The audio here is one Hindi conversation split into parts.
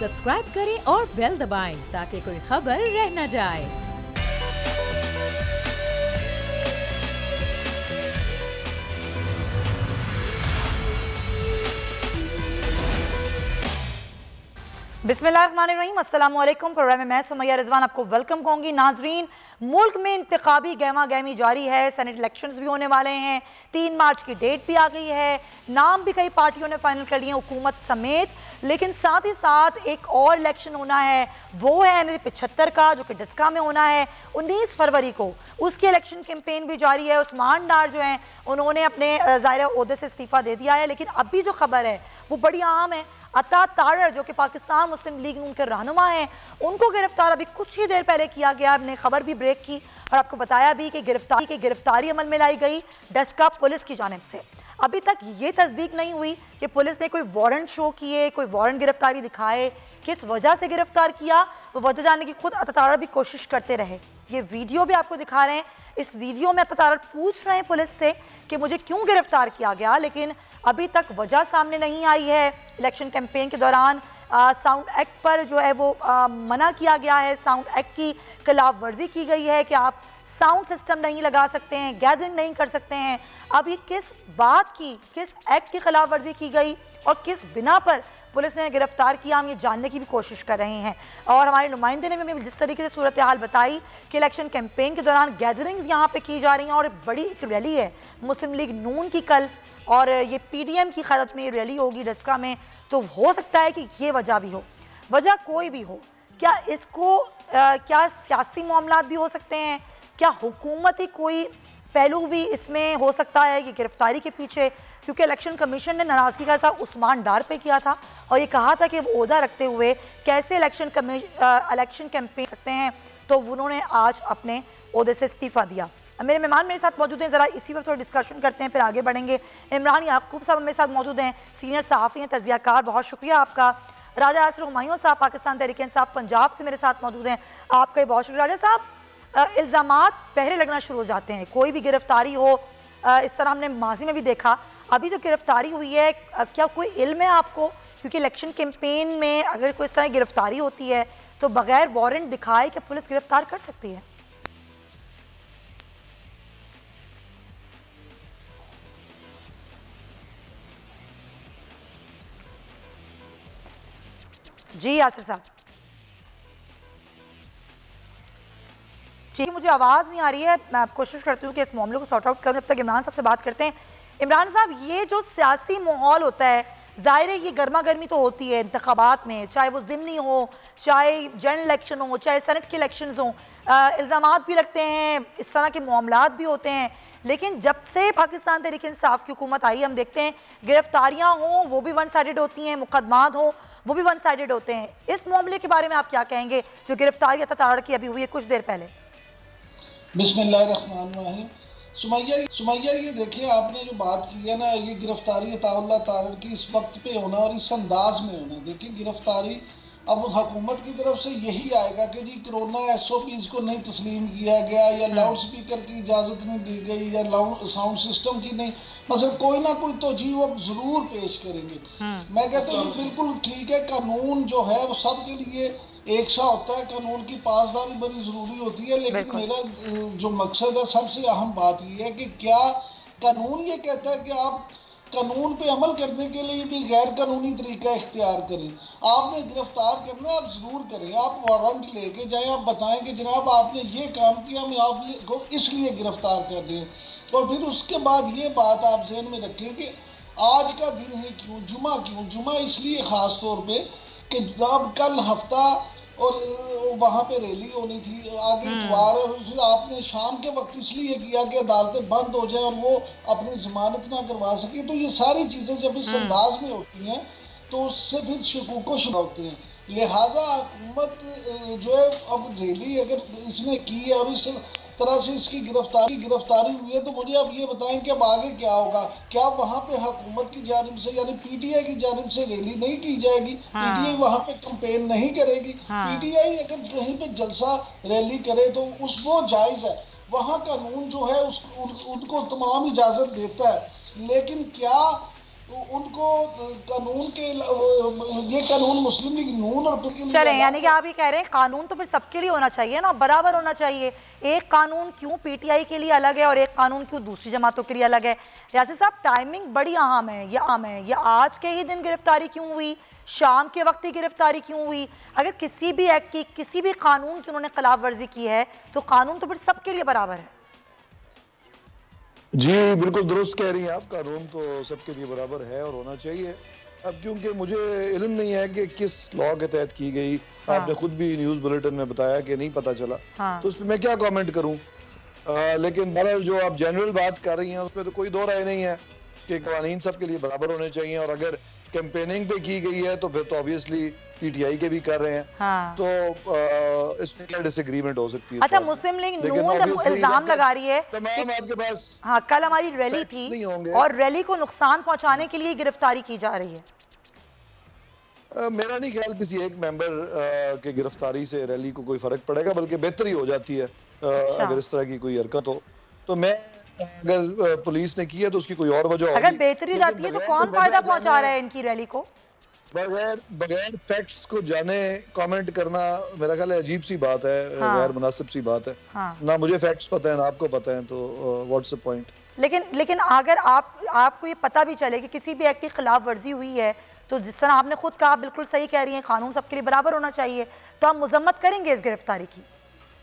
सब्सक्राइब करें और बेल दबाएं ताकि कोई खबर रह न जाए। बिस्मिल्लाहिर्रहमानिर्रहीम, अस्सलाम वालेकुम। प्रोग्राम में मैं सुमैया रिजवान आपको वेलकम कहूँगी। नाजरीन, मुल्क में इंतखाबी गहमा गहमी जारी है। सेनेट इलेक्शंस भी होने वाले हैं। 3 मार्च की डेट भी आ गई है। नाम भी कई पार्टियों ने फाइनल कर लिए हैं, हुकूमत समेत। लेकिन साथ ही साथ एक और इलेक्शन होना है, वो है ND-75 का, जो कि डस्का में होना है 19 फरवरी को। उसकी इलेक्शन कैंपेन भी जारी है। उस्मान डार जो हैं उन्होंने अपने ज़ाहिर ओहदे से इस्तीफ़ा दे दिया है। लेकिन अभी जो खबर है वो बड़ी अहम है। अता तारड़ जो कि पाकिस्तान मुस्लिम लीग नून के रहनुमा हैं, उनको गिरफ्तार अभी कुछ ही देर पहले किया गया। हमने खबर भी ब्रेक की और आपको बताया भी कि गिरफ्तारी अमल में लाई गई डस्का पुलिस की जानिब से। अभी तक ये तस्दीक नहीं हुई कि पुलिस ने कोई वारंट शो किए, कोई वारंट गिरफ्तारी दिखाए। किस वजह से गिरफ्तार किया वो वजह जानने की खुद अता तारड़ भी कोशिश करते रहे। ये वीडियो भी आपको दिखा रहे हैं। इस वीडियो में अता तारड़ पूछ रहे हैं पुलिस से कि मुझे क्यों गिरफ्तार किया गया, लेकिन अभी तक वजह सामने नहीं आई है। इलेक्शन कैंपेन के दौरान साउंड एक्ट पर जो है वो मना किया गया है। साउंड एक्ट की खिलाफ वर्जी की गई है कि आप साउंड सिस्टम नहीं लगा सकते हैं, गैदरिंग नहीं कर सकते हैं। अब ये किस बात की, किस एक्ट की खिलाफ वर्जी की गई और किस बिना पर पुलिस ने गिरफ्तार किया, हम ये जानने की भी कोशिश कर रहे हैं। और हमारे नुमाइंदे ने भी जिस तरीके से सूरत हाल बताई कि इलेक्शन कैंपेन के दौरान गैदरिंग्स यहाँ पे की जा रही हैं और बड़ी एक रैली है मुस्लिम लीग नून की कल, और ये PDM की क़यादत में ये रैली होगी डस्का में। तो हो सकता है कि ये वजह भी हो, वजह कोई भी हो। क्या इसको क्या सियासी मामलात भी हो सकते हैं, क्या हुकूमती कोई पहलू भी इसमें हो सकता है कि गिरफ्तारी के पीछे, क्योंकि इलेक्शन कमीशन ने नाराज़गी का इज़हार उस्मान डार पे किया था और ये कहा था कि वो ओहदा रखते हुए कैसे इलेक्शन कैंपेन सकते हैं, तो उन्होंने आज अपने ओहदे से इस्तीफ़ा दिया। मेरे मेहमान मेरे साथ मौजूद हैं, ज़रा इसी वक्त थोड़ा डिस्कशन करते हैं फिर आगे बढ़ेंगे। इमरान याकूब साहब मेरे साथ मौजूद हैं, सीनियर सहाफ़ी हैं, तज़कियाकार, बहुत शुक्रिया आपका। राजा यासिर हुमायूं साहब पाकिस्तान तहरीक-ए-इंसाफ पंजाब से मेरे साथ मौजूद हैं, आपका बहुत शुक्रिया। राजा साहब, इल्ज़ामात पहले लगना शुरू हो जाते हैं, कोई भी गिरफ्तारी हो, इस तरह हमने माजी में भी देखा। अभी जो गिरफ्तारी हुई है, क्या कोई इल्म है आपको? क्योंकि इलेक्शन कैंपेन में अगर कोई इस तरह गिरफ्तारी होती है तो बगैर वारंट दिखाए क्या पुलिस गिरफ्तार कर सकती है? जी यासिर साहब, ठीक है, मुझे आवाज़ नहीं आ रही है। मैं कोशिश करती हूँ कि इस मामले को सॉर्ट आउट करूँ। जब तक इमरान साहब से बात करते हैं। इमरान साहब, ये जो सियासी माहौल होता है, ज़ाहिर है ये गर्मा गर्मी तो होती है इंतखाबात में, चाहे वो ज़िमनी हो, चाहे जनरल इलेक्शन हो, चाहे सेनेट के इलेक्शन हों, इल्ज़ामात भी लगते हैं, इस तरह के मामलात भी होते हैं। लेकिन जब से पाकिस्तान तहरीक इंसाफ की हुकूमत आई, हम देखते हैं गिरफ्तारियाँ हों वो भी वन साइडेड होती हैं, मुकदमात हों वो भी वन साइडेड होते हैं। इस मामले के बारे में आप क्या कहेंगे जो गिरफ्तारी अता तारड़ की अभी हुई है कुछ देर पहले? बिस्मिल्लाहिर्रहमानिर्रहीम। सुमैया, ये देखिए, आपने जो बात की है ना, ये गिरफ्तारी अता तारड़ की इस वक्त पे होना और इस अंदाज में होना, देखिए गिरफ्तारी अब हुकूमत की तरफ से यही आएगा कि जी कोरोना SOPs को नहीं तस्लीम किया गया, या लाउड स्पीकर की इजाज़त नहीं दी गई, या साउंड सिस्टम की नहीं, मतलब कोई ना कोई तो जी वो ज़रूर पेश करेंगे। मैं कहता हूँ बिल्कुल ठीक है, कानून जो है वो सबके लिए एक सा होता है, कानून की पासदारी बड़ी ज़रूरी होती है। लेकिन मेरा जो मकसद है, सबसे अहम बात यह है कि क्या कानून ये कहता है कि आप कानून पे अमल करने के लिए भी गैर कानूनी तरीका इख्तियार करें? आपने गिरफ्तार करना है, आप ज़रूर करें, आप वारंट लेके जाएं, आप बताएं कि जनाब आपने ये काम किया, हम आपको इसलिए गिरफ्तार कर रहे हैं। और फिर उसके बाद ये बात आप जहन में रखें कि आज का दिन ही क्यों, जुमा इसलिए ख़ास तौर पर कि अब कल हफ्ता और वहाँ पे रैली होनी थी, आगे इतवार है, फिर आपने शाम के वक्त इसलिए किया कि अदालतें बंद हो जाए और वो अपनी जमानत ना करवा सके। तो ये सारी चीज़ें जब इस अंदाज में होती हैं तो उससे फिर शकूक शुबा होते हैं। लिहाजा हुकूमत जो है, अब रैली अगर इसने की है और इस तरह से इसकी गिरफ्तारी हुई है, तो मुझे आप ये बताएं कि अब आगे क्या होगा? क्या वहाँ पे हुकूमत की जानिब से यानी PTI की जानिब से रैली नहीं की जाएगी? PTI वहाँ पे कैंपेन नहीं करेगी? PTI अगर कहीं पे जलसा रैली करे तो वो जायज़ है, वहाँ कानून जो है उनको तमाम इजाज़त देता है। लेकिन क्या तो उनको कानून के ये कानून मुस्लिम लीग नून और चलें, यानी कि आप ये कह रहे हैं कानून तो फिर सबके लिए होना चाहिए ना, बराबर होना चाहिए। एक कानून क्यों पीटीआई के लिए अलग है और एक कानून क्यों दूसरी जमातों के लिए अलग है? यासिर साहब, टाइमिंग बड़ी अहम है। ये आज के ही दिन गिरफ्तारी क्यों हुई, शाम के वक्त ही गिरफ्तारी क्यों हुई? अगर किसी भी एक्ट की, किसी भी कानून की उन्होंने खिलाफ वर्जी की है तो कानून तो फिर सबके लिए बराबर है। जी बिल्कुल दुरुस्त कह रही हैं आप, कानून तो सबके लिए बराबर है और होना चाहिए। अब क्योंकि मुझे इल्म नहीं है कि किस लॉ के तहत की गई, आपने खुद भी न्यूज बुलेटिन में बताया कि नहीं पता चला, तो उस पर मैं क्या कमेंट करूं। लेकिन बहरहाल जो आप जनरल बात कर रही हैं उसमें तो कोई दो राय नहीं है कि कानून सबके लिए बराबर होने चाहिए। और अगर कैंपेनिंग पे की गई है तो फिर तो ऑब्वियसली पीटीआई के भी कर रहे हैं, तो इसमें क्या डिसएग्रीमेंट हो सकती है? अच्छा, मुस्लिम लीग नून इल्जाम लगा रही है तमाम आपके पास, हाँ, कल हमारी रैली थी और रैली को नुकसान पहुंचाने के लिए गिरफ्तारी की जा रही है। मेरा नहीं ख्याल किसी एक मेंबर के गिरफ्तारी से रैली को कोई फर्क पड़ेगा, बल्कि बेहतरी हो जाती है अगर इस तरह की कोई हरकत हो। तो मैं, अगर पुलिस ने की है तो उसकी कोई और वजह होगी। अगर बेहतरी जाती है तो कौन फायदा पहुंचा रहा है इनकी रैली को? बगैर फैक्ट्स को जाने कमेंट करना मेरा ख्याल है अजीब सी बात है, गैर मुनासिब सी बात है। ना मुझे फैक्ट्स पता है ना आपको पता है, तो व्हाट्स द पॉइंट। लेकिन अगर आपको ये पता भी चले कि किसी भी एक्ट की खिलाफ वर्जी हुई है, तो जिस तरह आपने खुद कहा, बिल्कुल सही कह रही हैं, कानून सबके लिए बराबर होना चाहिए, तो हम मजम्मत करेंगे इस गिरफ्तारी की।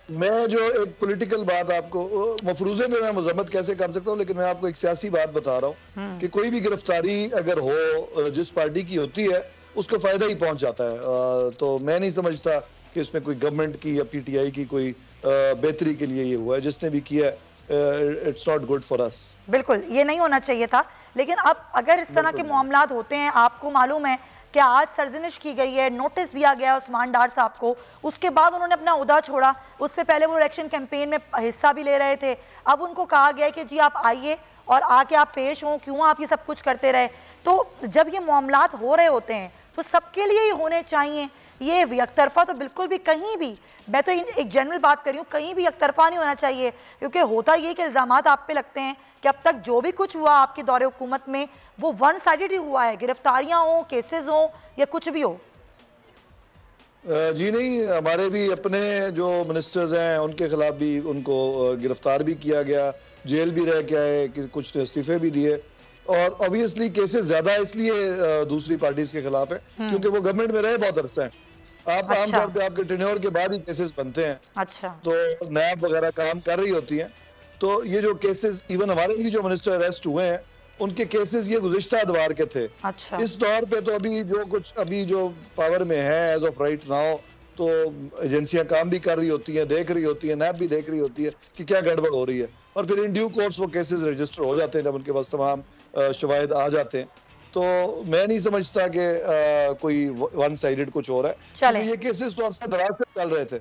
मैं जो एक पॉलिटिकल बात आपको, मफरूजे में मैं मजम्मत कैसे कर सकता हूँ, लेकिन मैं आपको एक सियासी बात बता रहा हूँ कि कोई भी गिरफ्तारी अगर हो जिस पार्टी की होती है उसको फायदा ही पहुंच जाता है। तो मैं नहीं समझता कि इसमें कोई गवर्नमेंट की या पीटीआई की कोई बेहतरी के लिए ये हुआ है। जिसने भी किया it's not good for us. बिल्कुल, ये नहीं होना चाहिए था। लेकिन अब अगर इस तरह के मामलात होते हैं, आपको मालूम है कि आज सरजनिश की गई है, नोटिस दिया गया उस्मान डार साहब को, उसके बाद उन्होंने अपना उहदा छोड़ा। उससे पहले वो इलेक्शन कैंपेन में हिस्सा भी ले रहे थे। अब उनको कहा गया है कि जी आप आइए और आके आप पेश हों, क्यों आप ये सब कुछ करते रहे। तो जब ये मामलात हो रहे होते हैं तो सबके लिए ही होने चाहिए। ये एकतरफा तो बिल्कुल भी, कहीं भी, मैं तो एक जनरल बात कर रही हूँ, कहीं भी एकतरफा नहीं होना चाहिए। क्योंकि होता ये कि इल्ज़ामात आप पे लगते हैं कि अब तक जो भी कुछ हुआ आपके दौरे हुकूमत में वो वन साइडेड ही हुआ है, गिरफ्तारियां हो, केसेस हो या कुछ भी हो। जी नहीं, हमारे भी अपने जो मिनिस्टर्स हैं उनके खिलाफ भी उनको गिरफ्तार भी किया गया, जेल भी रह के आए, कुछ ने इस्तीफे भी दिए। और ऑब्वियसली केसेस ज्यादा इसलिए दूसरी पार्टीज के खिलाफ है क्योंकि वो गवर्नमेंट में रहे बहुत अरसा है। आप आमतौर पे आपके टेन्योर के बाद ही केसेस बनते हैं। अच्छा। तो नैब वगैरह काम कर रही होती हैं। तो ये जो केसेस, इवन हमारे भी जो मिनिस्टर अरेस्ट हुए हैं उनके केसेस ये गुज़िश्ता अदवार के थे। अच्छा। इस दौर पे तो अभी जो पावर में है एज ऑफ राइट नाउ, तो एजेंसियां काम भी कर रही होती हैं, देख रही होती हैं, नैब भी देख रही होती है कि क्या गड़बड़ हो रही है, और फिर इन ड्यू कोर्स वो केसेस रजिस्टर हो जाते हैं जब उनके पास तमाम शवाहिद आ जाते हैं। तो मैं नहीं समझता कि कोई वन साइडेड कुछ हो रहा है। तो ये केसेस तो अरसा दराज से चल रहे थे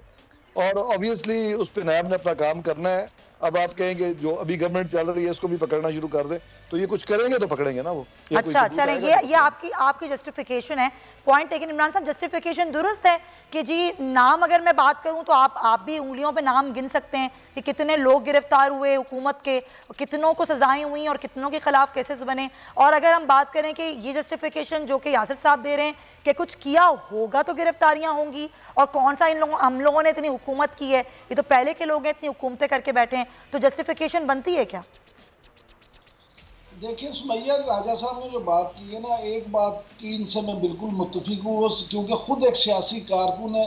और ऑब्वियसली उस पर नैब ने अपना काम करना है। अब आप कहेंगे जो अभी गवर्नमेंट चल रही है इसको भी पकड़ना शुरू कर दे, तो ये कुछ करेंगे तो पकड़ेंगे ना वो। अच्छा, चलें, ये आपकी जस्टिफिकेशन है, पॉइंट। लेकिन इमरान साहब, जस्टिफिकेशन दुरुस्त है कि जी नाम, अगर मैं बात करूं तो आप भी उंगलियों पे नाम गिन सकते हैं कि कितने लोग गिरफ्तार हुए हुकूमत के, कितनों को सजाएं हुई और कितनों के खिलाफ केसेस बने। और अगर हम बात करें कि ये जस्टिफिकेशन जो कि यासिर साहब दे रहे हैं कि कुछ किया होगा तो गिरफ्तारियां होंगी, और कौन सा हम लोगों ने इतनी हुकूमत की है, ये तो पहले के लोग हैं इतनी हुकूमतें करके बैठे हैं, तो जस्टिफिकेशन बनती है क्या? देखिए सुमैया, राजा साहब ने जो बात की है ना, एक बात की इनसे मैं बिल्कुल मुत्तफिक हूँ, वो क्योंकि खुद एक सियासी कारकुन है,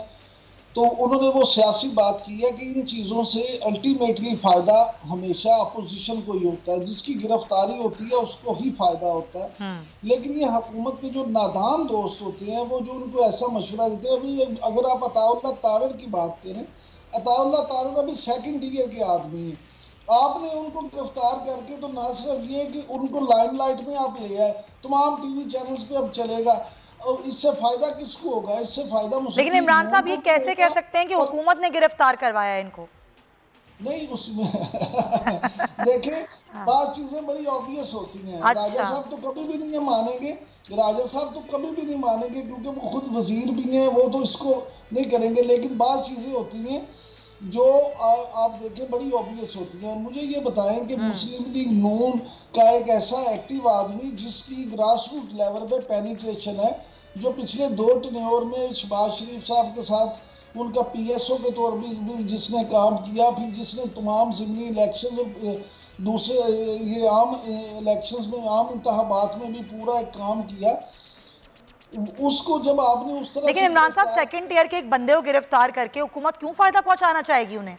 तो उन्होंने वो सियासी बात की है कि इन चीज़ों से अल्टीमेटली फ़ायदा हमेशा अपोजिशन को ही होता है, जिसकी गिरफ्तारी होती है उसको ही फ़ायदा होता है। लेकिन ये हुकूमत के जो नादान दोस्त होते हैं वो जो उनको ऐसा मशवरा देते हैं। अभी अगर आप अताउल्लाह तारड़ की बात करें, अताउल्लाह तारड़ अभी सेकंड ईयर के आदमी हैं, आपने उनको गिरफ्तार करके तो ना सिर्फ ये कि उनको लाइमलाइट में आप ले आए, तमाम टीवी चैनल्स पे अब चलेगा, और इससे फायदा किसको होगा? इससे फायदा मुस्लिम। लेकिन इमरान साहब ये कैसे कह सकते हैं कि हुकूमत ने गिरफ्तार करवाया इनको? नहीं उसमें देखें, बात चीजें बड़ी ऑब्वियस होती हैं। अच्छा। राजा साहब तो कभी भी नहीं मानेंगे, राजा साहब तो कभी भी नहीं मानेंगे क्योंकि वो खुद वजीर भी हैं, वो तो इसको नहीं करेंगे। लेकिन बात चीजें होती हैं जो आप देखें बड़ी ऑब्वियस होती हैं। मुझे ये बताएं कि मुस्लिम लीग नून का एक ऐसा एक्टिव आदमी जिसकी ग्रास रूट लेवल पे पेनिट्रेशन है, जो पिछले 2 टेन्योर में शहबाज शरीफ साहब के साथ उनका PSO के तौर पर भी जिसने काम किया, फिर जिसने तमाम ज़िमनी इलेक्शन दूसरे ये आम इलेक्शंस में, आम इंतखाबात में भी पूरा एक काम किया, उसको जब आपने उस तरह। लेकिन इमरान साहब सेकंड टियर के एक बंदे को गिरफ्तार करके हुकूमत क्यों फायदा पहुंचाना चाहेगी उन्हें?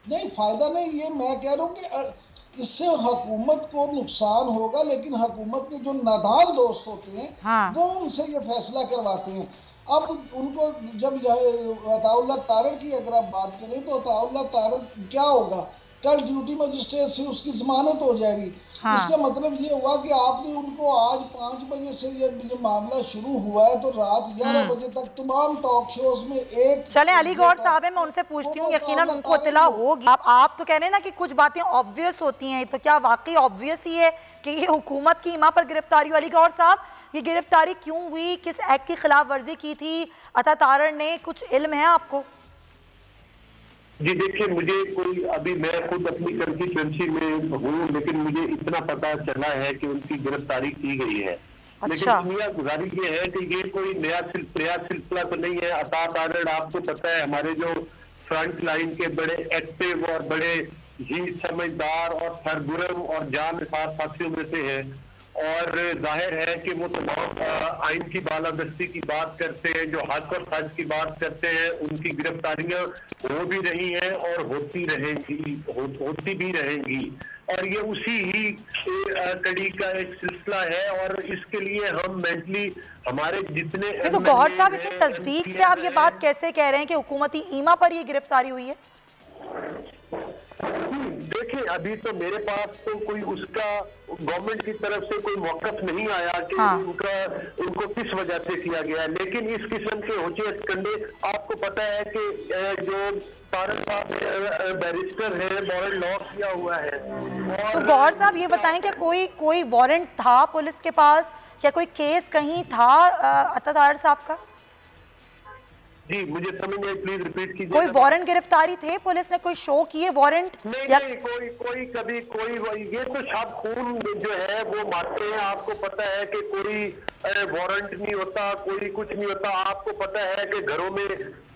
नहीं, फायदा नहीं, ये मैं कह रहा हूँ कि इससे हुकूमत को नुकसान होगा, लेकिन हुकूमत के जो नादान दोस्त होते हैं, हाँ, वो उनसे ये फैसला करवाते हैं। अब उनको जब अताउल्ला तारड़ की अगर आप बात करें तो अताउल्ला तारड़ क्या होगा, कल ड्यूटी मजिस्ट्रेट से उसकी जमानत हो जाएगी। हाँ। इसका मतलब ये हुआ कि आपने उनको आज 5 बजे से ये मामला शुरू हुआ है तो रात 11 बजे तक तमाम टॉक शोज में एक। चले अली गौर साहब है, मैं उनसे पूछती हूँ, यकीनन उनको इत्तला होगी। आप तो कह रहे हैं ना कि कुछ बातें ऑब्वियस होती हैं, तो क्या वाकई ऑब्वियस ही है कि ये हुकूमत की इमा पर गिरफ्तारी? अली गौर साहब, ये गिरफ्तारी क्यों हुई, किस एक्ट की खिलाफ वर्जी की थी अता तारड़ ने, कुछ इल्म है आपको? जी देखिए, मुझे कोई अभी मैं खुद अपनी कंस्टिट्यूएंसी में हूँ, लेकिन मुझे इतना पता चला है कि उनकी गिरफ्तारी की गई है। अच्छा। लेकिन दुनिया गुजारी ये है कि ये कोई नया सिलसिला तो नहीं है। अता तारड़ आपको पता है हमारे जो फ्रंट लाइन के बड़े एक्टिव और बड़े ही समझदार और सरगर्म और जानसार साथियों में से है, और जाहिर है कि वो तमाम आइन की बालादस्ती की बात करते हैं, जो हक और सच की बात करते हैं। उनकी गिरफ्तारियां हो भी रही हैं और होती भी रहेंगी, और ये उसी ही कड़ी का एक सिलसिला है। और इसके लिए हम मेंटली हमारे जितने तो गौहर साहब, इतनी तस्दीक से आप ये बात कैसे कह रहे हैं कि हुकूमती ईमा पर ये गिरफ्तारी हुई है? देखिए, अभी तो मेरे पास तो कोई उसका गवर्नमेंट की तरफ से कोई मौकफ नहीं आया कि उनको किस वजह से किया गया है, लेकिन इस किस्म के होचे कंडे आपको पता है कि जो तारड़ साहब बैरिस्टर है, वारंट लॉ किया हुआ है। तो गौहर साहब ये बताएं कि कोई वारंट था पुलिस के पास, या कोई केस कहीं था अता तारड़ साहब का? जी मुझे समझ नहीं, प्लीज रिपीट कीजिए। कोई वारंट गिरफ्तारी थे, पुलिस ने कोई शो किए वारंट? नहीं, कोई कभी कोई ये तो शायद खून जो है वो मारते हैं। आपको पता है कि कोई वारंट नहीं होता, कोई कुछ नहीं होता। आपको पता है कि घरों में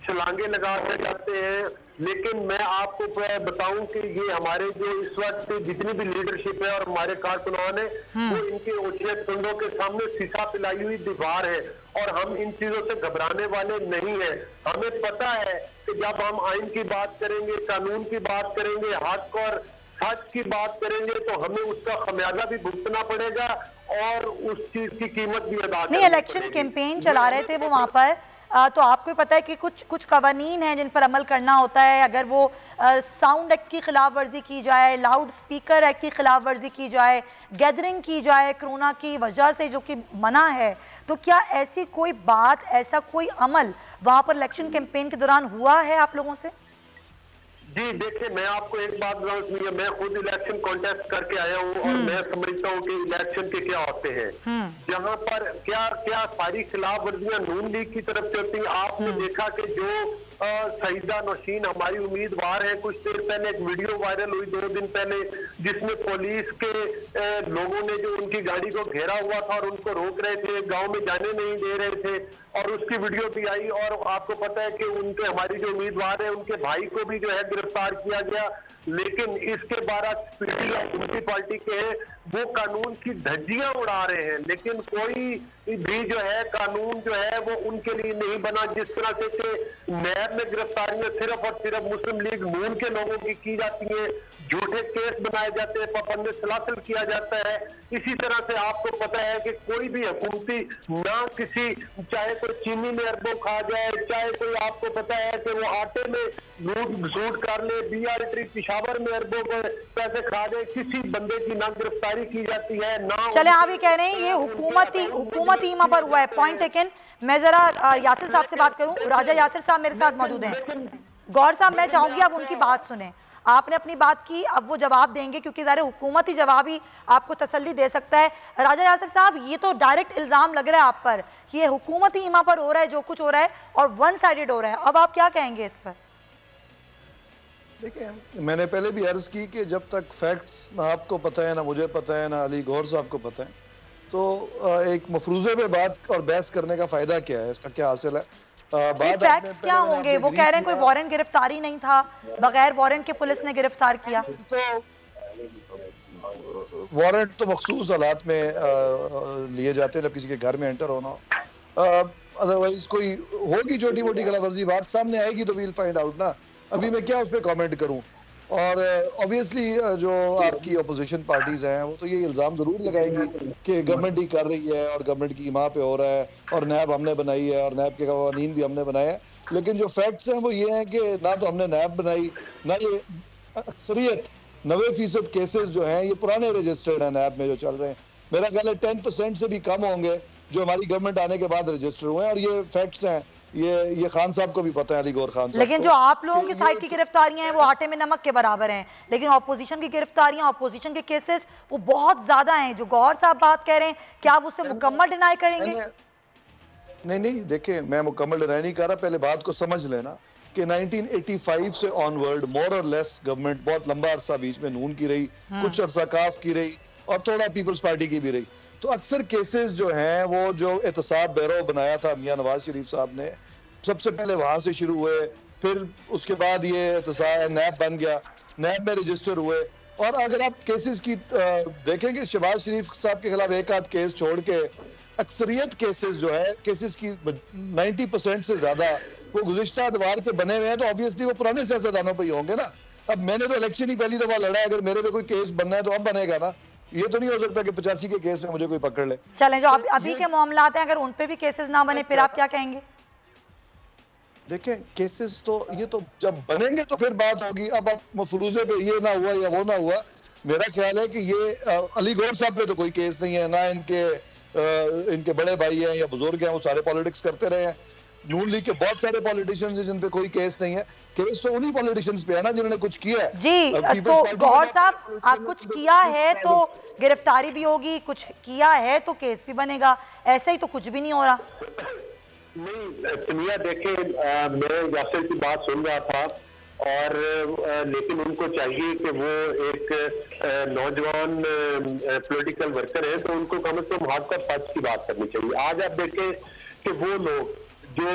छलांगे लगा कर जाते हैं, लेकिन मैं आपको बताऊं कि ये हमारे जो इस वक्त जितनी भी लीडरशिप है और हमारे कारकुनान है, वो इनके ओछियत कुंडों के सामने शीशा पिलाई हुई दीवार है, और हम इन चीजों से घबराने वाले नहीं है। हमें पता है कि जब हम आइन की बात करेंगे, कानून की बात करेंगे, हक और सच की बात करेंगे, तो हमें उसका खमियाजा भी भुगतना पड़ेगा और उस चीज की कीमत भी अदा करनी। इलेक्शन कैंपेन चला रहे थे वो वहां पर, तो आपको पता है कि कुछ कवानीन हैं जिन पर अमल करना होता है। अगर वो साउंड एक्ट की खिलाफ वर्जी की जाए, लाउड स्पीकर एक्ट की खिलाफ वर्जी की जाए, गैदरिंग की जाए कोरोना की वजह से जो कि मना है, तो क्या ऐसी कोई बात, ऐसा कोई अमल वहां पर इलेक्शन कैंपेन के दौरान हुआ है आप लोगों से? जी देखिए, मैं आपको एक बात बताऊं, सुनिए, मैं खुद इलेक्शन कॉन्टेस्ट करके आया हूं और मैं समझता हूं कि इलेक्शन के क्या होते हैं, जहां पर क्या सारी खिलाफ वर्जियां नून लीग की तरफ से होती हैं। आपने देखा कि जो सईदा नौशीन हमारी उम्मीदवार है, कुछ देर पहले एक वीडियो वायरल हुई 2 दिन पहले, जिसमें पुलिस के लोगों ने जो उनकी गाड़ी को घेरा हुआ था और उनको रोक रहे थे, गांव में जाने नहीं दे रहे थे, और उसकी वीडियो भी आई। और आपको पता है कि उनके हमारी जो उम्मीदवार है उनके भाई को भी जो है गिरफ्तार किया गया। लेकिन इसके 12 उनकी पार्टी के हैं, वो कानून की धज्जियां उड़ा रहे हैं, लेकिन कोई भी जो है कानून जो है वो उनके लिए नहीं बना। जिस तरह से कि नैब में गिरफ्तारियां सिर्फ और सिर्फ मुस्लिम लीग नून के लोगों की जाती है, झूठे केस बनाए जाते हैं, पाबंद सलासल किया जाता है। इसी तरह से आपको पता है कि कोई भी हुकूमती ना किसी, चाहे कोई चीनी में अरबों खा जाए, चाहे कोई आपको पता है कि वो आटे में सूट कर ले, BRT पिशावर में अरबों पैसे खा जाए, किसी बंदे की ना गिरफ्तारी की जाती है ना। चले, आप ये कह रहे हैं ये हुकूमती ईमा पर हुआ है, पॉइंट टेकन। मैं जरा यासिर साहब से बात करूं, राजा यासिर साहब मेरे साथ मौजूद हैं। गौर साहब, मैं चाहूंगी आप उनकी बात सुने। आपने अपनी बात की, अब वो जवाब देंगे, क्योंकि ज़ाहिर हुकूमती जवाब ही आपको तसल्ली दे सकता है। राजा यासिर साहब, ये तो डायरेक्ट इल्ज़ाम लग रहा है आप पर कि ये हुकूमती ईमा पर हो रहा है जो कुछ हो रहा है, और वन साइडेड हो रहा है। अब आप क्या कहेंगे इस पर? देखिए, मैंने पहले भी अर्ज की कि जब तक फैक्ट्स ना आपको पता है, ना मुझे पता है, ना अली गौहर साहब को पता है, तो एक मफरूजे पे बात और बहस करने का फायदा क्या है, इसका क्या हासिल है? फैक्ट्स क्या होंगे? वो कह रहे हैं कोई वारंट गिरफ्तारी नहीं था, बगैर वारंट के पुलिस ने गिरफ्तार किया। तो वारंट तो मखसूस हालात में लिए जाते हैं जब किसी के घर में एंटर होना हो। अदरवाइज कोई होगी छोटी मोटी खिलाफवर्जी, बात सामने आएगी तो वील फाइंड आउट ना। अभी मैं क्या उस पर कॉमेंट करूं? और ऑब्वियसली जो आपकी अपोजिशन पार्टीज हैं वो तो ये इल्ज़ाम ज़रूर लगाएंगी कि गवर्नमेंट ही कर रही है और गवर्नमेंट की हिमा पे हो रहा है और नैब हमने बनाई है और नैब के कवानीन भी हमने बनाए हैं। लेकिन जो फैक्ट्स हैं वो ये हैं कि ना तो हमने नैब बनाई, ना ये अक्सरियत 90% केसेस जो हैं ये पुराने रजिस्टर्ड हैं नैब में जो चल रहे हैं। मेरा ख्याल है 10% से भी कम होंगे जो हमारी गवर्नमेंट आने के बाद रजिस्टर हुए हैं, और ये फैक्ट्स हैं। ये खान साहब को भी पता है, अली गौहर खान साहब। लेकिन जो आप लोगों की साइड की गिरफ्तारियां हैं वो आटे में नमक के बराबर हैं, लेकिन ऑपोजिशन की गिरफ्तारियां, ऑपोजिशन के केसेस वो बहुत ज्यादा हैं। जो गौहर साहब बात कह रहे हैं, क्या आप उससे मुकम्मल डिनाई करेंगे? नहीं, देखिए, मैं मुकम्मल डिनाई नहीं कर रहा। पहले बात को समझ लेना कि 1985 से ऑनवर्ड मोर और लेस गवर्नमेंट बहुत लंबा अरसा बीच में नून की रही, कुछ अरसा काफ की रही और थोड़ा पीपल्स पार्टी की भी रही। तो अक्सर केसेस जो हैं वो जो एहतसाब बैरो बनाया था मियां नवाज शरीफ साहब ने, सबसे पहले वहां से शुरू हुए, फिर उसके बाद ये एहतसाब नैब बन गया, नैब में रजिस्टर हुए। और अगर आप केसेस की देखेंगे, शहबाज शरीफ साहब के खिलाफ एक आध केस छोड़ के अक्सरियत केसेस जो है, केसेस की 90% से ज्यादा वो गुज़िश्ता अदवार के बने हुए हैं। तो ऑब्वियसली वो पुराने सियासतदानों पर ही होंगे ना। अब मैंने तो इलेक्शन ही पहली दफा लड़ा है, अगर मेरे पे कोई केस बनना है तो अब बनेगा ना। ये तो नहीं हो सकता कि 85 के केस में मुझे कोई पकड़ ले। चलें, जो अभी के मामलात हैं, अगर उन पे भी केसेस ना बने फिर आप क्या कहेंगे? देखें, केसेस तो ये तो जब बनेंगे तो फिर बात होगी। अब मफरूजे पे ये ना हुआ या वो ना हुआ, मेरा ख्याल है कि ये अली गौहर साहब पे तो कोई केस नहीं है, ना इनके बड़े भाई हैं या बुजुर्ग हैं, वो सारे पॉलिटिक्स करते रहे हैं। नून लीग के बहुत सारे पॉलिटिशियंस हैं जिन पे कोई केस नहीं है। केस तो उन्हीं पॉलिटिशियंस पे है ना जिन्होंने कुछ किया है। जी, तो गौहर साहब, आप कुछ किया है तो गिरफ्तारी भी होगी, कुछ किया है तो केस भी बनेगा, ऐसे ही तो कुछ भी नहीं हो रहा। नहीं सुनिया, देखे मैं यासिर की बात सुन रहा था और लेकिन उनको चाहिए कि वो एक नौजवान पॉलिटिकल वर्कर है तो उनको कम से कम हाथ का सच की बात करनी चाहिए। आज आप देखें कि वो लोग जो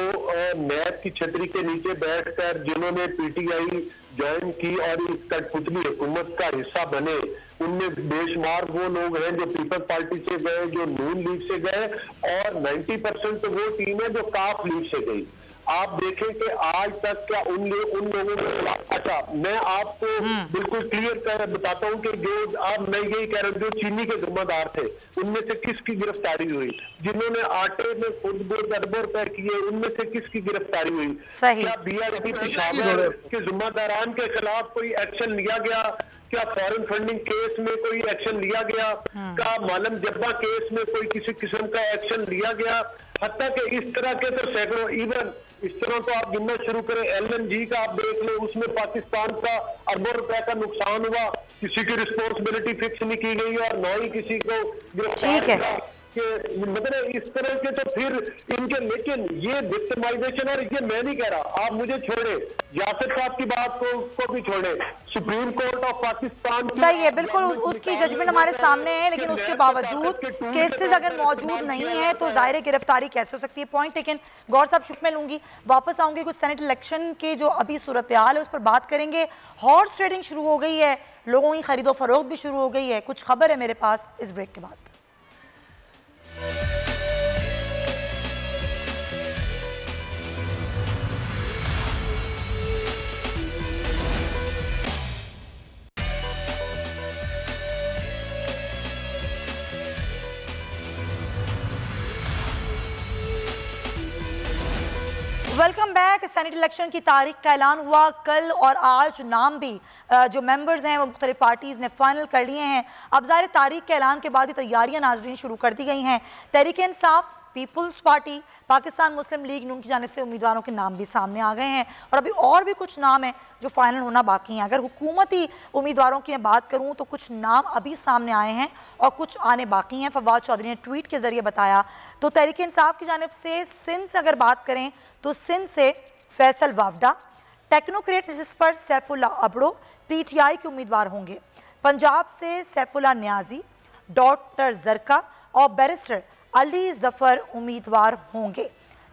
नैब की छतरी के नीचे बैठकर जिन्होंने पीटीआई ज्वाइन की और इस कठपुतली हुकूमत का हिस्सा बने, उनमें बेशुमार वो लोग हैं जो पीपल्स पार्टी से गए, जो नून लीग से गए, और 90% तो वो टीम है जो काफ लीग से गई। आप देखें कि आज तक क्या उन लोगों के खिलाफ, अच्छा मैं आपको बिल्कुल क्लियर कर बताता हूं कि जो अब मैं यही कह रहा हूं, जो चीनी के जिम्मेदार थे उनमें से किसकी गिरफ्तारी हुई? जिन्होंने आटे में खुद अरबों रुपए किए उनमें से किसकी गिरफ्तारी हुई? क्या बीआरपी पेशावर के जिम्मेदारान के खिलाफ कोई एक्शन लिया गया? क्या फॉरेन फंडिंग केस में कोई एक्शन लिया गया? क्या मालम जब्बा केस में कोई किसी किस्म का एक्शन लिया गया? हत्ता कि इस तरह के तो सैकड़ों, इवन इस तरह तो आप गिनना शुरू करें, LNG का आप देख लें, उसमें पाकिस्तान का अरबों रुपए का नुकसान हुआ, किसी की रिस्पॉन्सिबिलिटी फिक्स नहीं की गई और न ही किसी को गिरफ्तार। मतलब इस तरह के तो फिर इनके, लेकिन ये विक्टिमाइजेशन, और ये मैं नहीं कह रहा, आप मुझे छोड़े, यासिर साहब की बात को भी छोड़े, सुप्रीम कोर्ट ऑफ पाकिस्तान सही है, बिल्कुल उसकी जजमेंट हमारे सामने है, लेकिन उसके बावजूद केसेस अगर मौजूद नहीं है तो जाहिर गिरफ्तारी कैसे हो सकती है? Point taken. गौर साहब शुक्र में लूंगी, वापस आऊंगी। कुछ सेनेट इलेक्शन के जो अभी सूरत हाल है उस पर बात करेंगे। हॉर्स ट्रेडिंग शुरू हो गई है, लोगों की खरीदो फरोख्त भी शुरू हो गई है, कुछ खबर है मेरे पास इस ब्रेक के बाद। Welcome back. सेनेट इलेक्शन की तारीख का ऐलान हुआ कल और आज नाम भी जो मेंबर्स हैं वो मुख्तलिफ पार्टीज़ ने फाइनल कर लिए हैं। अब ज़ाहिर तारीख के ऐलान के बाद ही तैयारियां नाज़रीन शुरू कर दी गई हैं। तहरीक इंसाफ, पीपल्स पार्टी, पाकिस्तान मुस्लिम लीग नून की जानिब से उम्मीदवारों के नाम भी सामने आ गए हैं और अभी और भी कुछ नाम हैं जो फाइनल होना बाकी हैं। अगर हुकूमती उम्मीदवारों की मैं बात करूं तो कुछ नाम अभी सामने आए हैं और कुछ आने बाकी हैं। फवाद चौधरी ने ट्वीट के जरिए बताया। तो तहरीक इंसाफ की जानिब से सिंध से अगर बात करें तो सिंध से फैसल वावडा, टेक्नोक्रेट लिस्ट पर सैफुल्ला अबड़ो पीटीआई के उम्मीदवार होंगे। पंजाब से सैफुल्ला न्याजी, डॉक्टर जरका और बैरिस्टर अली जफर उम्मीदवार होंगे।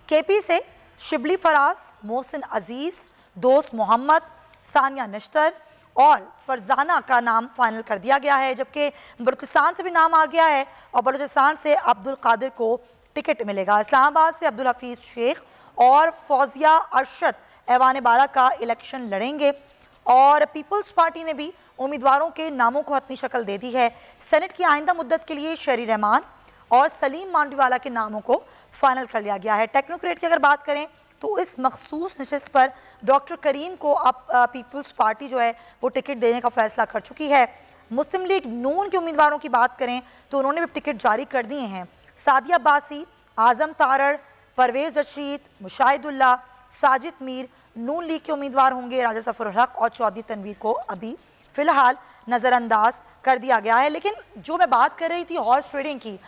केपी से शिबली फराज, मोहसिन अजीज, दोस्त मोहम्मद, सानिया नश्तर और फरजाना का नाम फाइनल कर दिया गया है, जबकि बलूचिस्तान से भी नाम आ गया है और बलूचिस्तान से अब्दुल कादिर को टिकट मिलेगा। इस्लामाबाद से अब्दुल हफीज शेख और फौजिया अरशद ऐवान बाला का इलेक्शन लड़ेंगे और पीपल्स पार्टी ने भी उम्मीदवारों के नामों को हतमी शक्ल दे दी है। सेनेट की आइंदा मुद्दत के लिए शहरी रहमान और सलीम मांडीवाला के नामों को फाइनल कर लिया गया है। टेक्नोक्रेट की अगर बात करें तो इस मखसूस नशिस्त पर डॉक्टर करीम को अब पीपल्स पार्टी जो है वो टिकट देने का फैसला कर चुकी है। मुस्लिम लीग नून के उम्मीदवारों की बात करें तो उन्होंने भी टिकट जारी कर दिए हैं। सादिया अब्बासी, आजम तारड़, परवेज रशीद, मुशाहिदुल्लाह, साजिद मीर नून लीग के उम्मीदवार होंगे। राजा सफरुल हक और चौधरी तनवीर को अभी फ़िलहाल नज़रअंदाज कर दिया गया है। लेकिन जो मैं बात कर रही थी हॉर्स ट्रेडिंग की,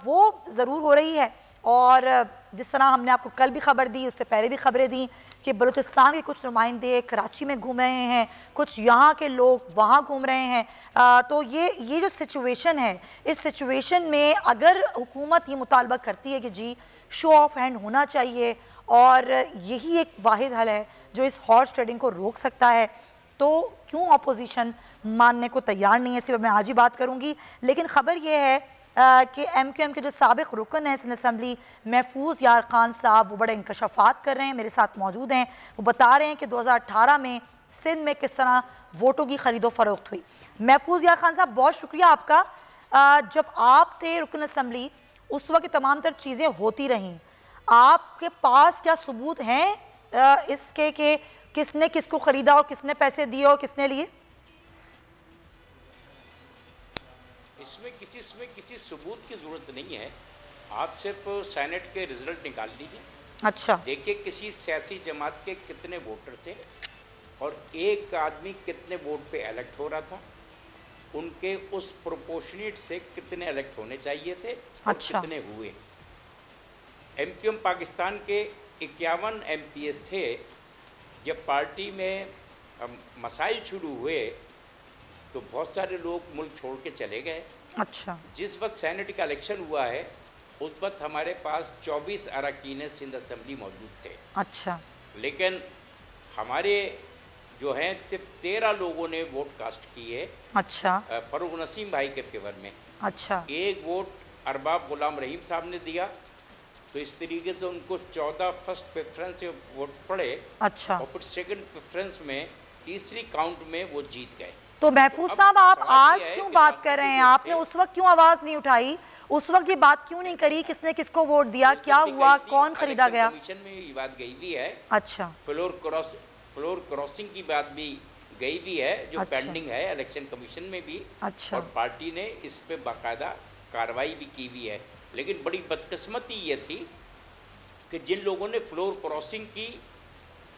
वो ज़रूर हो रही है और जिस तरह हमने आपको कल भी खबर दी, उससे पहले भी खबरें दी कि बलूचिस्तान के कुछ नुमाइंदे कराची में घूम रहे हैं, कुछ यहाँ के लोग वहाँ घूम रहे हैं। तो ये जो सिचुएशन है, इस सिचुएशन में अगर हुकूमत ये मुतालबा करती है कि जी शो ऑफ हैंड होना चाहिए और यही एक वाहिद हल है जो इस हॉर्स ट्रेडिंग को रोक सकता है, तो क्यों अपोजिशन मानने को तैयार नहीं है। सिर्फ मैं आज ही बात करूँगी। लेकिन ख़बर यह है कि MQM के जो साबिक रुकन हैं सिंध असम्बली महफूज यार खान साहब, वो बड़े इंकशाफात कर रहे हैं, मेरे साथ मौजूद हैं। वो बता रहे हैं कि 2018 में सिंध में किस तरह वोटों की खरीदो फरोख्त हुई। महफूज यार खान साहब, बहुत शुक्रिया आपका। जब आप थे रुकन असम्बली उस वक्त तमाम तर चीज़ें होती रहीं, आपके पास क्या सबूत हैं इसके कि किसने किसको ख़रीदा और किसने पैसे दिए और किसने लिए? इसमें किसी सबूत की ज़रूरत नहीं है। आप सिर्फ सेनेट के रिजल्ट निकाल लीजिए। अच्छा, देखिए किसी सियासी जमात के कितने वोटर थे और एक आदमी कितने वोट पे इलेक्ट हो रहा था, उनके उस प्रोपोर्शनेट से कितने इलेक्ट होने चाहिए थे और अच्छा। कितने हुए। MQM पाकिस्तान के 51 MPs थे। जब पार्टी में मसाइल शुरू हुए तो बहुत सारे लोग मुल्क छोड़ के चले गए। अच्छा, जिस वक्त सेनेट का इलेक्शन हुआ है उस वक्त हमारे पास 24 अरकान सिंध असम्बली मौजूद थे। अच्छा, लेकिन हमारे जो हैं सिर्फ 13 लोगों ने वोट कास्ट किए। अच्छा, फरूक नसीम भाई के फेवर में। अच्छा, एक वोट अरबाब गुलाम रहीम साहब ने दिया, तो इस तरीके से उनको 14 फर्स्ट प्रेफरेंस से वोट पड़े। अच्छा। और फिर सेकंड प्रेफरेंस में तीसरी काउंट में वो जीत गए। तो महफूज साहब, आप आज क्यों बात कर रहे हैं? आपने उस वक्त क्यों आवाज नहीं उठाई? उस वक्त ये बात क्यों नहीं करी किसने किसको वोट दिया, क्या हुआ, कौन खरीदा गया? कमीशन में ये बात गई भी है। अच्छा, फ्लोर क्रॉसिंग की बात भी गई भी है जो अच्छा। पेंडिंग है इलेक्शन कमीशन में भी। अच्छा। और पार्टी ने इस पे बाकायदा कार्रवाई भी की हुई है। लेकिन बड़ी बदकिस्मती ये थी कि जिन लोगों ने फ्लोर क्रॉसिंग की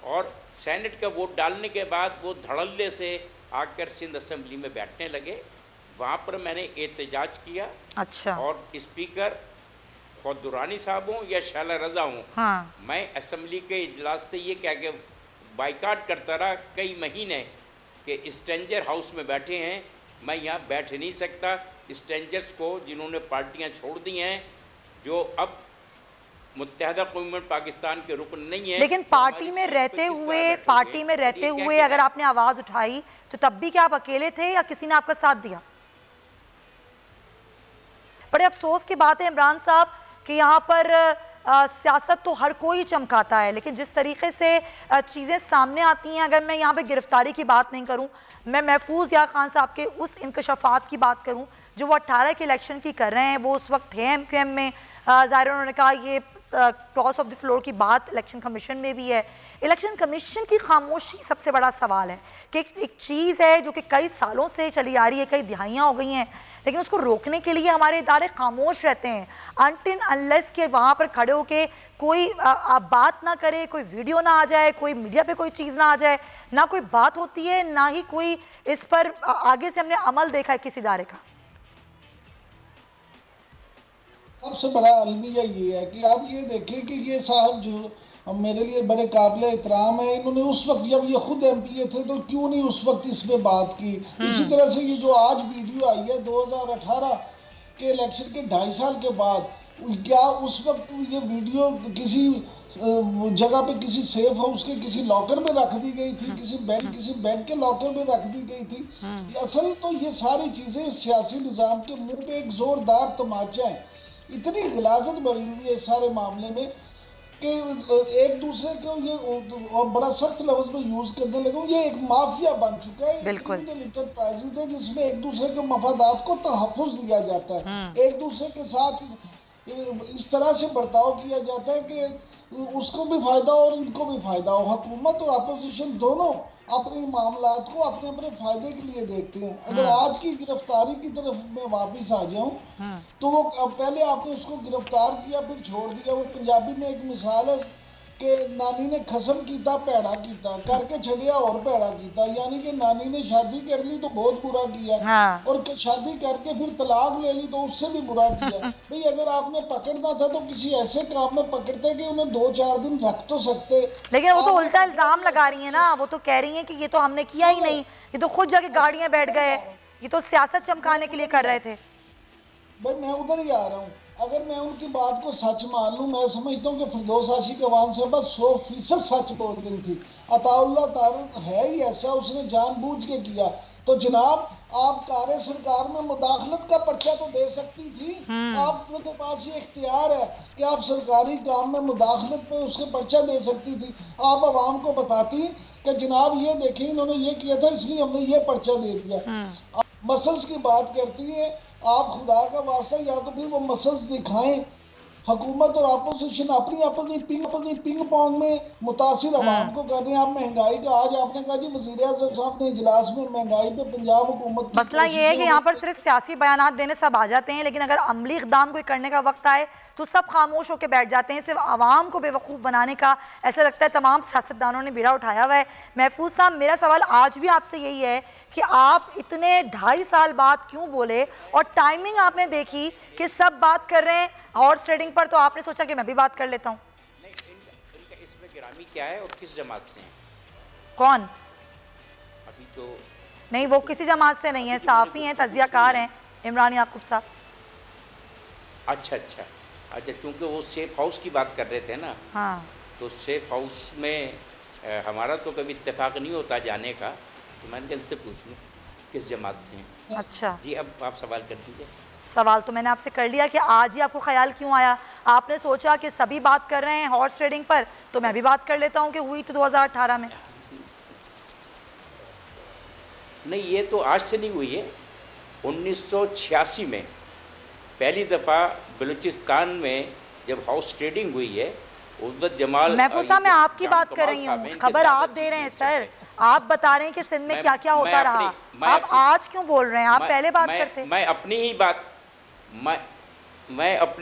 और सेनेट का वोट डालने के बाद वो धड़ल्ले से आकर सिंध असम्बली में बैठने लगे, वहाँ पर मैंने एहतजाज किया। अच्छा। और स्पीकर खुद दुरानी साहब हों या शाला रजा हों, हाँ। मैं असम्बली के इजलास से ये कह के बाइकाट करता रहा कई महीने कि स्ट्रेंजर हाउस में बैठे हैं, मैं यहाँ बैठ नहीं सकता। स्ट्रेंजर्स को जिन्होंने पार्टियाँ छोड़ दी हैं, जो अब मुत्तहदा कौम पाकिस्तान के रुकन नहीं है, लेकिन पार्टी में रहते हुए अगर आपने आवाज उठाई तो तब भी क्या आप अकेले थे या किसी ने आपका साथ दिया? बड़े अफसोस की बात है इमरान साहब कि यहाँ पर सियासत तो हर कोई चमकाता है, लेकिन जिस तरीके से चीज़ें सामने आती हैं, अगर मैं यहाँ पे गिरफ्तारी की बात नहीं करूँ, मैं महफूज यार खान साहब के उस इंकशाफात की बात करूँ जो वो 18 के इलेक्शन की कर रहे हैं, वो उस वक्त थे MQM में। ज़ाहिर उन्होंने कहा ये क्रॉस ऑफ द फ्लोर की बात इलेक्शन कमीशन में भी है। इलेक्शन कमीशन की खामोशी सबसे बड़ा सवाल है कि एक चीज़ है जो कि कई सालों से चली आ रही है, कई दिहाइयाँ हो गई हैं, लेकिन उसको रोकने के लिए हमारे इदारे खामोश रहते हैं अनटिल अनलेस के वहाँ पर खड़े होके कोई बात ना करे, कोई वीडियो ना आ जाए, कोई मीडिया पे कोई चीज़ ना आ जाए, ना कोई बात होती है, ना ही कोई इस पर आगे से हमने अमल देखा है किसी इदारे का। सबसे बड़ा अलमिया ये है कि आप ये देखें कि ये साहब जो हम मेरे लिए बड़े काबिल एहतराम है। इन्होंने उस वक्त जब ये खुद MPA थे तो क्यों नहीं उस वक्त इस पे बात की। इसी तरह से ये जो आज वीडियो आई है 2018 के इलेक्शन के 2.5 साल के बाद, क्या उस वक्त ये वीडियो किसी जगह पे किसी सेफ हाउस के किसी लॉकर में रख दी गई थी, किसी बैंक के लॉकर में रख दी गई थी? असल तो ये सारी चीजें सियासी निजाम के मुंह पे एक जोरदार तमाचा है। इतनी गिलाजत बढ़ी हुई है इस सारे मामले में कि एक दूसरे को ये बड़ा सख्त लफ्ज में यूज करने लगे। ये एक माफिया बन चुका है, क्रिमिनल इंटरप्राइजेज है जिसमें एक दूसरे के मफादात को तहफ्फुज दिया जाता है, एक दूसरे के साथ इस तरह से बर्ताव किया जाता है कि उसको भी फायदा और इनको भी फायदा हो। हुकूमत और अपोजिशन दोनों अपने मामलात को अपने अपने फायदे के लिए देखते हैं। अगर आज की गिरफ्तारी की तरफ मैं वापस आ जाऊं तो वो पहले आपने उसको गिरफ्तार किया फिर छोड़ दिया। वो पंजाबी में एक मिसाल है कि नानी ने खसम कीता भैड़ा कीता, करके छड़िया और भैड़ा कीता। यानी कि नानी ने शादी कर ली तो बहुत बुरा किया, और शादी करके फिर तलाक ले ली तो उससे भी बुरा किया। भाई अगर आपने पकड़ना था तो किसी ऐसे काम में पकड़ते कि उन्हें 2-4 दिन रख तो सकते। लेकिन वो तो उल्टा इल्जाम लगा रही है ना, वो तो कह रही है कि ये तो हमने किया ही नहीं, ये तो खुद जाके गाड़ियां बैठ गए, ये तो सियासत चमकाने के लिए कर रहे थे। भाई मैं उधर ही आ रहा हूँ। अगर मैं उनकी बात को सच मान लूं, मैं समझता हूँ कि फिरदौस आशिक अवान से बस 100% सच बोल रही थी। अताउल्लाह तारिक है ही ऐसा, उसने जानबूझ के किया। तो जनाब आप कार्य सरकार में मुदाखलत का पर्चा तो दे सकती थी। आपके पास ये इख्तियार है कि आप सरकारी काम में मुदाखलत पे उसके पर्चा दे सकती थी। आप अवाम को बताती कि जनाब ये देखें इन्होंने ये किया था इसलिए हमने ये पर्चा दे दिया। मसल्स की बात करती है आप, खुदा का वास्ता या तो फिर वो मसल्स दिखाएं। हुकूमत और अपोजिशन अपनी पिंग पोंग में मुतासिर अवाम को कर रहे हैं। आप महंगाई का आज आपने कहा जी वज़ीर आज़म साहब ने इजलास में महंगाई पे पंजाब हुकूमत, मसला ये है कि यहाँ पर सिर्फ सियासी बयानात देने सब आ जाते हैं, लेकिन अगर अमली इक़दाम कोई करने का वक्त आए तो सब खामोश होकर बैठ जाते हैं। सिर्फ आवाम को बेवकूफ़ बनाने का ऐसा लगता है तमाम सियासतदानों ने बीड़ा उठाया हुआ है। महफूज साहब मेरा सवाल आज भी आपसे यही है कि आप इतने 2.5 साल बाद क्यों बोले, और टाइमिंग आपने देखी कि सब बात कर रहे हैं हॉर्स ट्रेडिंग पर, तो आपने सोचा कि मैं भी बात कर लेता हूँ। इनका इसमें गिरामी क्या है और किस जमात से हैं? कौन? अभी जो नहीं वो किसी जमात से नहीं है, साफ़ी हैं, तज़ियाकार हैं, इमरान याकूब साहब। अच्छा, क्योंकि वो सेफ हाउस की बात कर रहे थे ना। हाँ, तो सेफ हाउस में हमारा तो कभी इत्तेफाक नहीं होता जाने का, तो मैंने कल से पूछ लूँ किस जमात से हैं। अच्छा जी, अब आप सवाल कर दीजिए। सवाल तो मैंने आपसे कर लिया कि आज ही आपको ख्याल क्यों आया? आपने सोचा कि सभी बात कर रहे हैं हॉर्स ट्रेडिंग पर, तो मैं भी बात कर लेता हूं कि हुई तो 2018 में। नहीं, ये तो आज से नहीं हुई है। 1986 में पहली दफ़ा बलूचिस्तान में जब हाउस ट्रेडिंग हुई है, उस वक्त जमाल महफूज साहब मैं आपकी बात कर रही हूँ, खबर आप दे रहे हैं सर, आप बता रहे हैं कि सिंध में क्या क्या होता रहा। आप आज क्यों बोल रहे हैं? आप पहले बात करते। मैं अपनी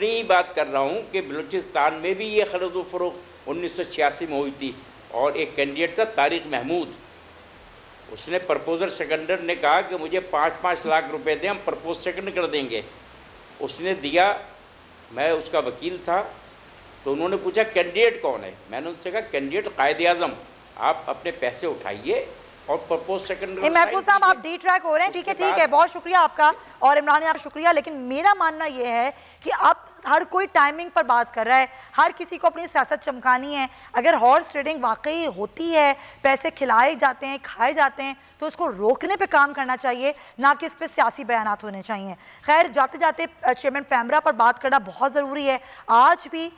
ही बात कर रहा हूँ कि बलूचिस्तान में भी ये खरीद फरोख्त 1986 में हुई थी, और एक कैंडिडेट था तारिक महमूद, उसने प्रपोजर सेकंडर ने कहा कि मुझे 5-5 लाख रुपए दें, हम प्रपोज सेकंड कर देंगे। उसने दिया, मैं उसका वकील था, तो उन्होंने पूछा कैंडिडेट कौन है? मैंने उनसे कहा कैंडिडेट कायदे आज़म, आप अपने पैसे उठाइए और प्रपोज सेकंड। महफूज साहब आप डी ट्रैक हो रहे हैं, ठीक है, बहुत शुक्रिया आपका, और इमरान आप शुक्रिया। लेकिन मेरा मानना ये है कि अब हर कोई टाइमिंग पर बात कर रहा है, हर किसी को अपनी सियासत चमकानी है। अगर हॉर्स ट्रेडिंग वाकई होती है, पैसे खिलाए जाते हैं, खाए जाते हैं, तो उसको रोकने पे काम करना चाहिए, ना कि इस पे सियासी बयानात होने चाहिए। खैर जाते जाते चेयरमैन पैमरा पर बात करना बहुत ज़रूरी है। आज भी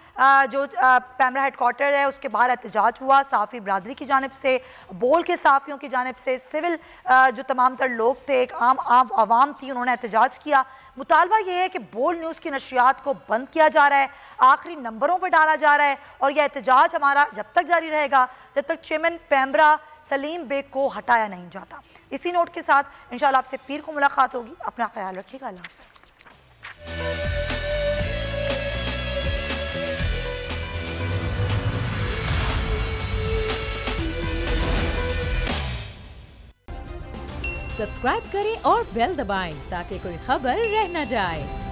जो पैमरा हेडक्वार्टर है उसके बाहर एहतजाज हुआ, साफ़ी बरादरी की जानिब से, बोल के साफ़ियों की जानिब से, सिविल जो तमाम तर लोग थे, एक आम आवाम थी, उन्होंने एहतजाज किया। मुतालबा ये है कि बोल न्यूज़ की नशरियात को बंद किया जा रहा है, आखिरी नंबरों पर डाला जा रहा है, और यह एहतजाज हमारा जब तक जारी रहेगा जब तक चेयरमैन पैमरा सलीम बेग को हटाया नहीं जाता। इसी नोट के साथ इंशाल्लाह आपसे पीर को मुलाकात होगी। अपना ख्याल रखिएगा। अल्लाह हाफ़िज़। सब्सक्राइब करें और बेल दबाएं ताकि कोई खबर रह न जाए।